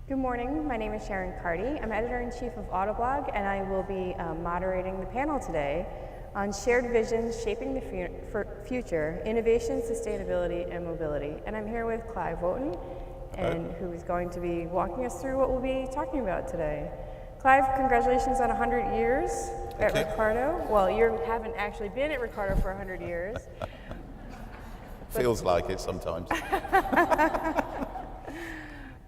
Good morning, my name is Sharon Carty. I'm Editor-in-Chief of Autoblog, and I will be moderating the panel today on shared visions shaping the future, innovation, sustainability, and mobility. And I'm here with Clive Wotton, who is going to be walking us through what we'll be talking about today. Clive, congratulations on 100 years at RICARDO. Well, you haven't actually been at RICARDO for 100 years. Feels like it sometimes.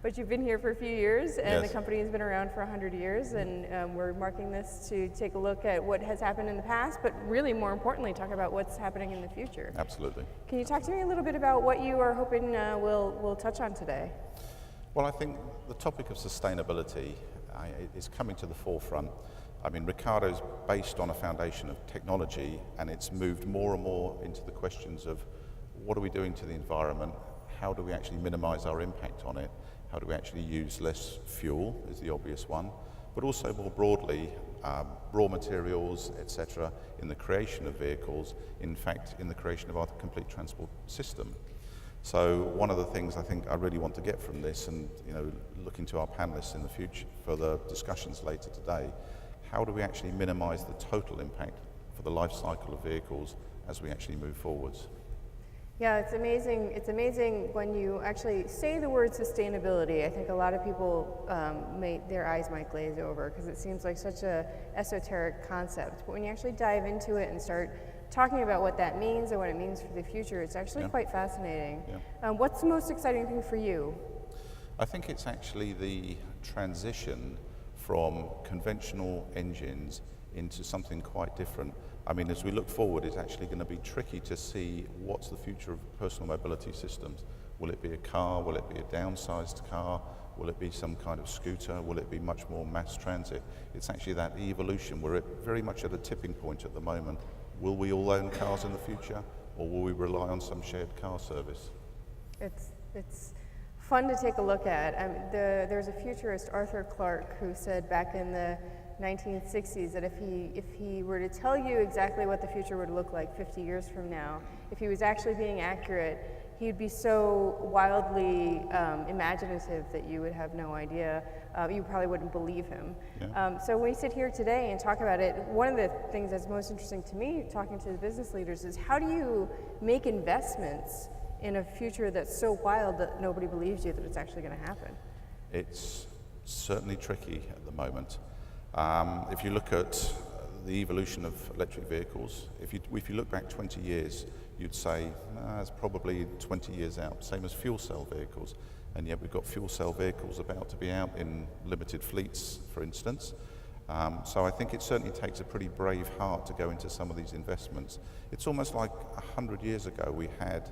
But you've been here for a few years, and Yes. The company has been around for 100 years, and we're marking this to take a look at what has happened in the past, but really more importantly, talk about what's happening in the future. Absolutely. Can you talk to me a little bit about what you are hoping we'll touch on today? Well, I think the topic of sustainability is coming to the forefront. I mean, RICARDO is based on a foundation of technology, and it's moved more and more into the questions of what are we doing to the environment, how do we actually minimize our impact on it, how do we actually use less fuel is the obvious one, but also more broadly, raw materials, etc., in the creation of vehicles, in fact, in the creation of our complete transport system. So one of the things I think I really want to get from this, and looking to our panelists in the future for the discussions later today, how do we actually minimize the total impact for the life cycle of vehicles as we actually move forwards? Yeah, it's amazing. It's amazing when you actually say the word sustainability. I think a lot of people, their eyes might glaze over because it seems like such a esoteric concept. But when you actually dive into it and start talking about what that means and what it means for the future, it's actually quite fascinating. Yeah. What's the most exciting thing for you? I think it's actually the transition from conventional engines into something quite different. I mean, as we look forward, it's actually going to be tricky to see what's the future of personal mobility systems. Will it be a car? Will it be a downsized car? Will it be some kind of scooter? Will it be much more mass transit? It's actually that evolution. We're very much at a tipping point at the moment. Will we all own cars in the future, or will we rely on some shared car service? It's fun to take a look at. There's a futurist, Arthur Clarke, who said back in the 1960s that if he were to tell you exactly what the future would look like 50 years from now, if he was actually being accurate, he'd be so wildly imaginative that you would have no idea. You probably wouldn't believe him. Yeah. So when we sit here today and talk about it, one of the things that's most interesting to me, talking to the business leaders, is how do you make investments in a future that's so wild that nobody believes you that it's actually going to happen? It's certainly tricky at the moment. If you look at the evolution of electric vehicles, if you look back 20 years, you'd say it's probably 20 years out, same as fuel cell vehicles. And yet we've got fuel cell vehicles about to be out in limited fleets, for instance. So I think it certainly takes a pretty brave heart to go into some of these investments. It's almost like 100 years ago we had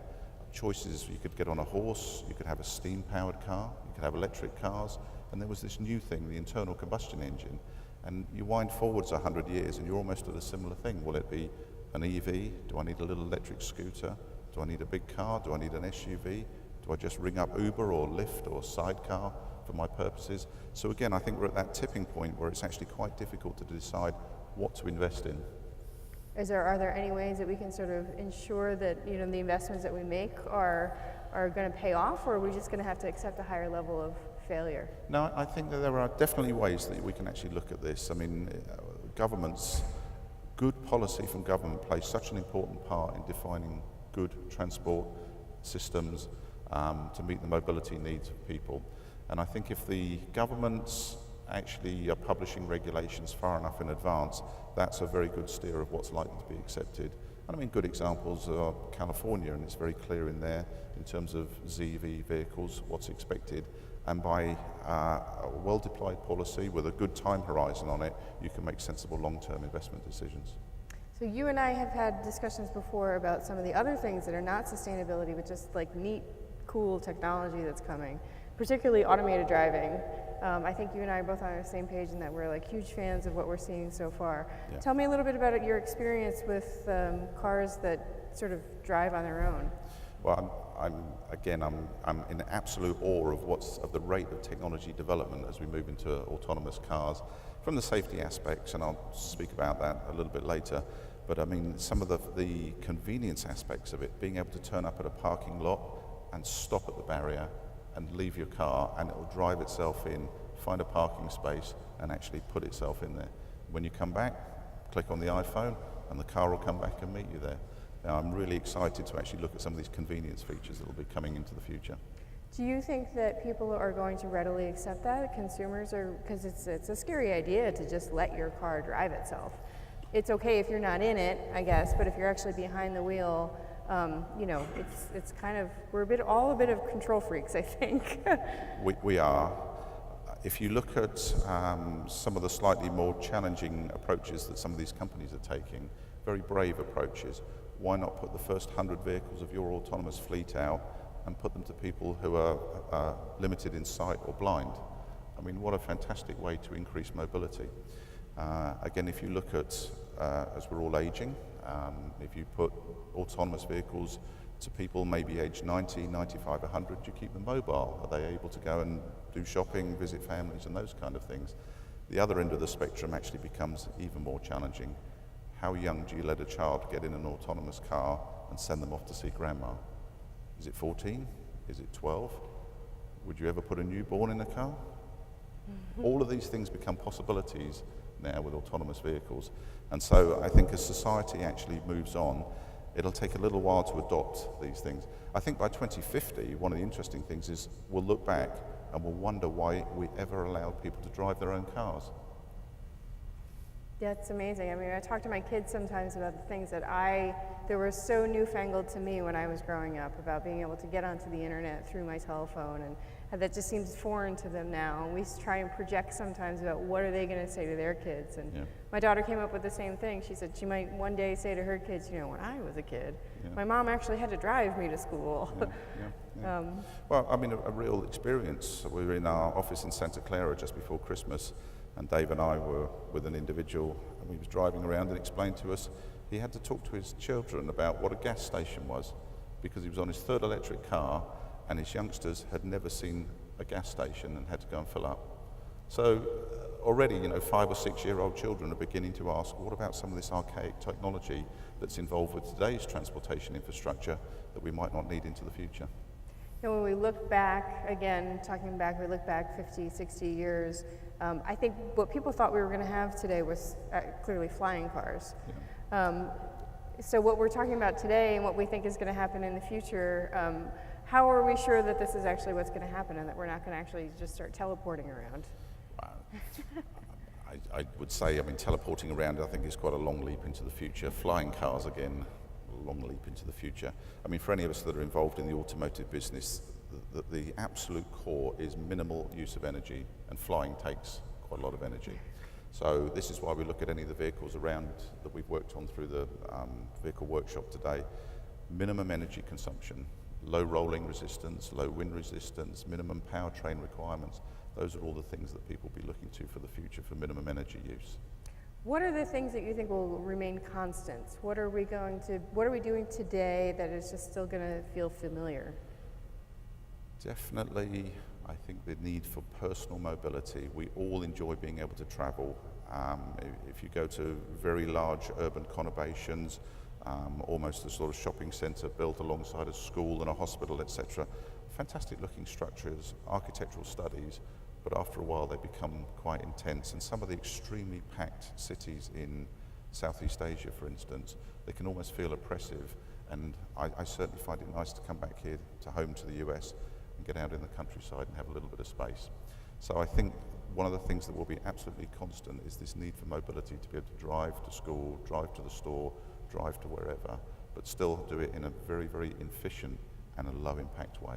choices. You could get on a horse, you could have a steam-powered car, you could have electric cars, and there was this new thing, the internal combustion engine. And you wind forwards 100 years and you're almost at a similar thing. Will it be an EV? Do I need a little electric scooter? Do I need a big car? Do I need an SUV? Do I just ring up Uber or Lyft or Sidecar for my purposes? So again, I think we're at that tipping point where it's actually quite difficult to decide what to invest in. Are there any ways that we can sort of ensure that the investments that we make are going to pay off, or are we just going to have to accept a higher level of failure? No, I think that there are definitely ways that we can actually look at this. I mean, good policy from government plays such an important part in defining good transport systems to meet the mobility needs of people. And I think if the governments actually are publishing regulations far enough in advance, that's a very good steer of what's likely to be accepted. And I mean, good examples are California, and it's very clear in there in terms of ZEV vehicles, what's expected. And by a well-deployed policy with a good time horizon on it, you can make sensible long-term investment decisions. So you and I have had discussions before about some of the other things that are not sustainability, but just like neat, cool technology that's coming, particularly automated driving. I think you and I are both on the same page in that we're like huge fans of what we're seeing so far. Yeah. Tell me a little bit about your experience with cars that sort of drive on their own. Well, I'm in absolute awe of the rate of technology development as we move into autonomous cars, from the safety aspects, and I'll speak about that a little bit later. But I mean, some of the convenience aspects of it, being able to turn up at a parking lot and stop at the barrier and leave your car, and it will drive itself in, find a parking space, and actually put itself in there. When you come back, click on the iPhone, and the car will come back and meet you there. Now, I'm really excited to actually look at some of these convenience features that will be coming into the future. Do you think that people are going to readily accept that? Consumers are, because it's a scary idea to just let your car drive itself. It's okay if you're not in it, I guess, but if you're actually behind the wheel, you know, it's kind of, we're all a bit of control freaks, I think. We are. If you look at some of the slightly more challenging approaches that some of these companies are taking, very brave approaches, why not put the first 100 vehicles of your autonomous fleet out and put them to people who are limited in sight or blind? I mean, what a fantastic way to increase mobility. Again, if you look at, as we're all aging, if you put autonomous vehicles to people maybe aged 90, 95, 100, you keep them mobile. Are they able to go and do shopping, visit families, and those kind of things? The other end of the spectrum actually becomes even more challenging. How young do you let a child get in an autonomous car and send them off to see grandma? Is it 14? Is it 12? Would you ever put a newborn in a car? All of these things become possibilities now with autonomous vehicles. And so I think as society actually moves on, it'll take a little while to adopt these things. I think by 2050, one of the interesting things is we'll look back and we'll wonder why we ever allowed people to drive their own cars. Yeah, it's amazing. I mean, I talk to my kids sometimes about the things that that were so newfangled to me when I was growing up, about being able to get onto the internet through my telephone, and that just seems foreign to them now. And we try and project sometimes about what are they going to say to their kids. And my daughter came up with the same thing. She said she might one day say to her kids, you know, when I was a kid, my mom actually had to drive me to school. Well, I mean, a real experience. We were in our office in Santa Clara just before Christmas, and Dave and I were with an individual, and he was driving around and explained to us he had to talk to his children about what a gas station was, because he was on his third electric car, and his youngsters had never seen a gas station and had to go and fill up. So already, you know, 5 or 6 year old children are beginning to ask, what about some of this archaic technology that's involved with today's transportation infrastructure that we might not need into the future? You know, when we look back, again, talking back, we look back 50, 60 years, I think what people thought we were going to have today was clearly flying cars. So what we're talking about today and what we think is going to happen in the future, how are we sure that this is actually what's going to happen and that we're not going to actually just start teleporting around? I would say, I mean, teleporting around, I think, is quite a long leap into the future. Flying cars, again, a long leap into the future. I mean, for any of us that are involved in the automotive business, the absolute core is minimal use of energy, and flying takes quite a lot of energy. So this is why we look at any of the vehicles around that we've worked on through the vehicle workshop today. Minimum energy consumption, low rolling resistance, low wind resistance, minimum powertrain requirements. Those are all the things that people will be looking to for the future for minimum energy use. What are the things that you think will remain constants? What are we doing today that is just still going to feel familiar? Definitely, I think the need for personal mobility. We all enjoy being able to travel. If you go to very large urban conurbations, almost a sort of shopping centre built alongside a school and a hospital, etc. Fantastic looking structures, architectural studies, but after a while they become quite intense. And some of the extremely packed cities in Southeast Asia, for instance, they can almost feel oppressive. And I certainly find it nice to come back here to home to the US and get out in the countryside and have a little bit of space. So I think one of the things that will be absolutely constant is this need for mobility, to be able to drive to school, drive to the store, drive to wherever, but still do it in a very, very efficient and a low impact way.